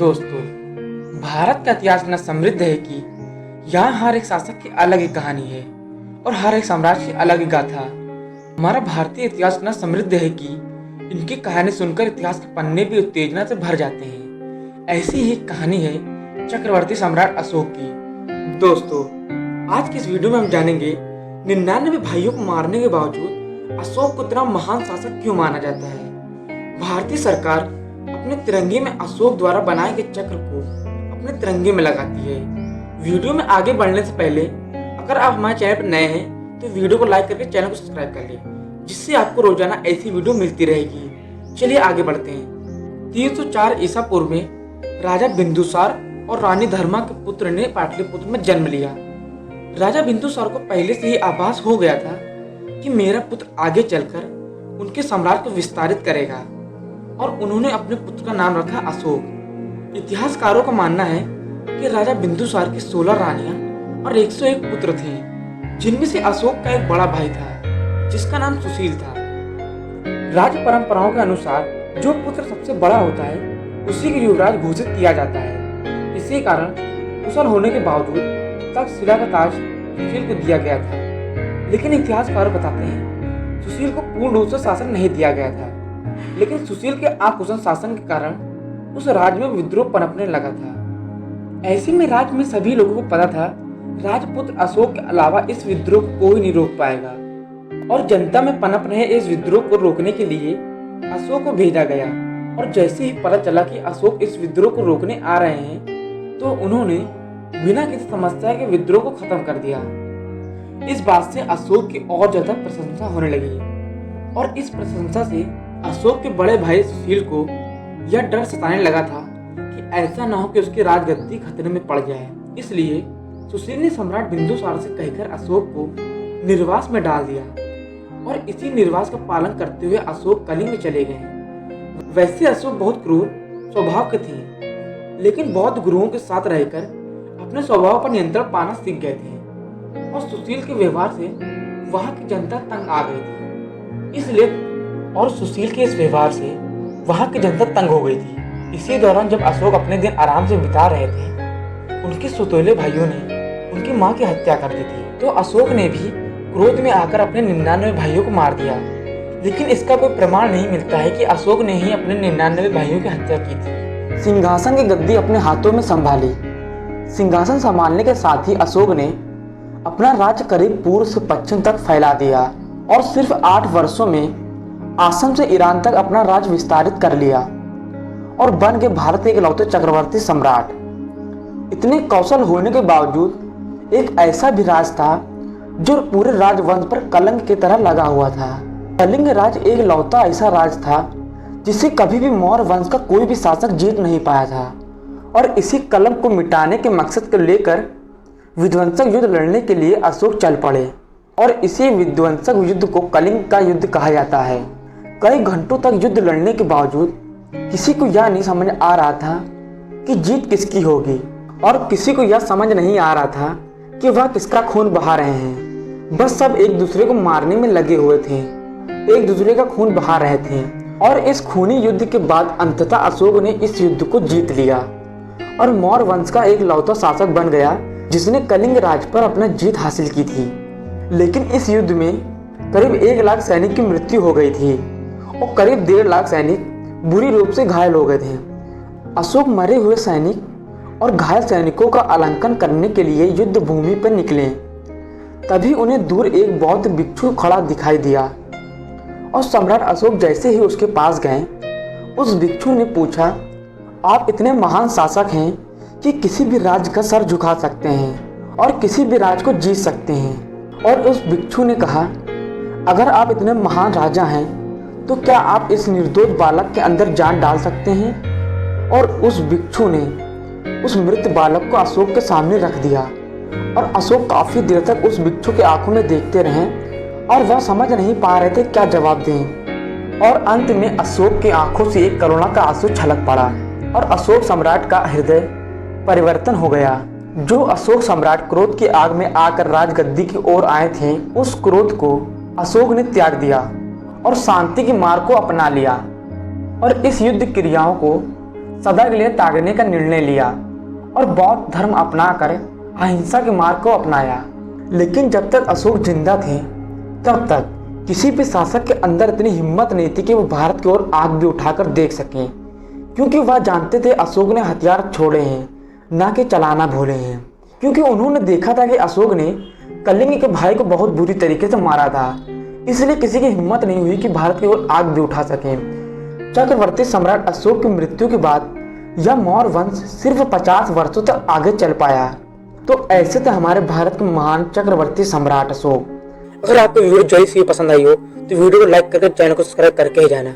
दोस्तों, भारत का इतिहास इतना समृद्ध है कि यहाँ हर एक शासक की अलग ही कहानी है और हर एक साम्राज्य की अलग ही गाथा। हमारा भारतीय इतिहास इतना समृद्ध है कि इनकी कहानी सुनकर इतिहास के पन्ने भी उत्तेजना से भर जाते हैं। ऐसी ही कहानी है चक्रवर्ती सम्राट अशोक की। दोस्तों, आज की इस वीडियो में हम जानेंगे 99 भाइयों को मारने के बावजूद अशोक को इतना महान शासक क्यों माना जाता है। भारतीय सरकार अपने तिरंगे में अशोक द्वारा बनाए गए चक्र को अपने तिरंगे में लगाती है। वीडियो में आगे बढ़ने से पहले अगर आप हमारे चैनल पर नए हैं तो वीडियो को लाइक करके चैनल को सब्सक्राइब कर लें, जिससे आपको रोजाना ऐसी वीडियो मिलती रहेगी। चलिए आगे बढ़ते हैं। 304 ईसा पूर्व में राजा बिंदुसार और रानी धर्मा के पुत्र ने पाटलिपुत्र में जन्म लिया। राजा बिंदुसार को पहले से ही आभास हो गया था कि मेरा पुत्र आगे चलकर उनके साम्राज्य को विस्तारित करेगा और उन्होंने अपने पुत्र का नाम रखा अशोक। इतिहासकारों का मानना है कि राजा बिंदुसार की 16 रानियां और 101 पुत्र थे, जिनमें से अशोक का एक बड़ा भाई था जिसका नाम सुशील था। राज परंपराओं के अनुसार जो पुत्र सबसे बड़ा होता है उसी को युवराज घोषित किया जाता है। इसी कारण कुशल होने के बावजूद तक्षशिला का ताज सुशील को दिया गया था। लेकिन इतिहासकार बताते हैं सुशील को पूर्ण रूप से शासन नहीं दिया गया था, लेकिन सुशील के अकुशल शासन के कारण उस राज्य में विद्रोह पनपने लगा था। ऐसे में राज्य में सभी लोगों को पता था राजपुत्र अशोक के अलावा इस विद्रोह को कोई नहीं रोक पाएगा, और जनता में पनप रहे इस विद्रोह को रोकने के लिए अशोक को भेजा गया। और जैसे ही पता चला कि अशोक इस विद्रोह को रोकने आ रहे हैं तो उन्होंने बिना किसी समस्या के विद्रोह को खत्म कर दिया। इस बात से अशोक की और ज्यादा प्रशंसा होने लगी, और इस प्रशंसा से अशोक के बड़े भाई सुशील को यह डर सताने लगा था कि ऐसा न हो कि उसकी राजगद्दी खतरे में पड़ जाए। इसलिए सुशील ने सम्राट बिंदुसार से कहकर अशोक को निर्वास में डाल दिया, और इसी निर्वास का पालन करते हुए अशोक कलिंग में चले गए। वैसे अशोक बहुत क्रूर स्वभाव के थे, लेकिन बौद्ध गुरुओं के साथ रहकर अपने स्वभाव पर नियंत्रण पाना सीख गए थे, और सुशील के व्यवहार से वहां की जनता तंग आ गई थी। सुशील के इस व्यवहार से वहां की जनता तंग हो गई थी। इसी दौरान जब अशोक अपने दिन आराम से बिता रहे थे, उनके सौतेले भाइयों ने उनकी मां की हत्या कर दी थी। तो अशोक ने भी क्रोध में आकर अपने 99 भाइयों को मार दिया। लेकिन इसका कोई प्रमाण नहीं मिलता है कि अशोक ने ही अपने 99 भाइयों की हत्या की थी। सिंहासन की गद्दी अपने हाथों में संभाली। सिंहासन संभालने के साथ ही अशोक ने अपना राज्य करीब पूर्व से पश्चिम तक फैला दिया, और सिर्फ 8 वर्षों में आसाम से ईरान तक अपना राज विस्तारित कर लिया और बन गए भारत के इकलौते चक्रवर्ती सम्राट। इतने कौशल होने के बावजूद एक ऐसा भी राज था जो पूरे राजवंश पर कलंक की तरह लगा हुआ था। कलिंग राज एक लौता ऐसा राज था जिसे कभी भी मौर्य वंश का कोई भी शासक जीत नहीं पाया था, और इसी कलंक को मिटाने के मकसद को लेकर विध्वंसक युद्ध लड़ने के लिए अशोक चल पड़े, और इसी विध्वंसक युद्ध को कलिंग का युद्ध कहा जाता है। कई घंटों तक युद्ध लड़ने के बावजूद किसी को यह नहीं समझ आ रहा था कि जीत किसकी होगी, और किसी को यह समझ नहीं आ रहा था कि वह किसका खून बहा रहे हैं। बस सब एक दूसरे को मारने में लगे हुए थे, एक दूसरे का खून बहा रहे थे। और इस खूनी युद्ध के बाद अंततः अशोक ने इस युद्ध को जीत लिया और मौर्य वंश का एक लौता शासक बन गया जिसने कलिंग राज पर अपना जीत हासिल की थी। लेकिन इस युद्ध में करीब 1 लाख सैनिक की मृत्यु हो गई थी और करीब 1.5 लाख सैनिक बुरी रूप से घायल हो गए थे। अशोक मरे हुए सैनिक और घायल सैनिकों का आलंकन करने के लिए युद्ध भूमि पर निकले। तभी उन्हें दूर एक बौद्ध भिक्षु खड़ा दिखाई दिया, और सम्राट अशोक जैसे ही उसके पास गए, उस भिक्षु ने पूछा, आप इतने महान शासक हैं कि किसी भी राज्य का सर झुका सकते हैं और किसी भी राज्य को जीत सकते हैं। और उस भिक्षु ने कहा, अगर आप इतने महान राजा हैं तो क्या आप इस निर्दोष बालक के अंदर जान डाल सकते हैं। और उस भिक्षु ने उस मृत बालक को अशोक के सामने रख दिया, और अशोक काफी देर तक उस भिक्षु के आंखों में देखते रहे, और वह समझ नहीं पा रहे थे क्या जवाब दें। और अंत में अशोक की आंखों से एक करुणा का आंसू छलक पड़ा, और अशोक सम्राट का हृदय परिवर्तन हो गया। जो अशोक सम्राट क्रोध की आग में आकर राजगद्दी की ओर आए थे, उस क्रोध को अशोक ने त्याग दिया और शांति के मार्ग को अपना लिया, और इस युद्ध क्रियाओं को सदा के लिए त्यागने का निर्णय लिया और बौद्ध धर्म अपनाकर अहिंसा के मार्ग को अपनाया। लेकिन जब तक अशोक जिंदा थे तब तक किसी भी शासक के अंदर इतनी हिम्मत नहीं थी कि वो भारत की ओर आग भी उठाकर देख सकें, क्योंकि वह जानते थे अशोक ने हथियार छोड़े हैं, ना कि चलाना भूले हैं। क्योंकि उन्होंने देखा था कि अशोक ने कलिंग के भाई को बहुत बुरी तरीके से मारा था, इसलिए किसी की हिम्मत नहीं हुई कि भारत की ओर आग भी उठा सकें। चक्रवर्ती सम्राट अशोक की मृत्यु के बाद यह मौर्य वंश सिर्फ 50 वर्षों तक आगे चल पाया। तो ऐसे थे हमारे भारत के महान चक्रवर्ती सम्राट अशोक। अगर आपको वीडियो जो पसंद आई हो तो वीडियो को लाइक करके चैनल को सब्सक्राइब करके ही जाना।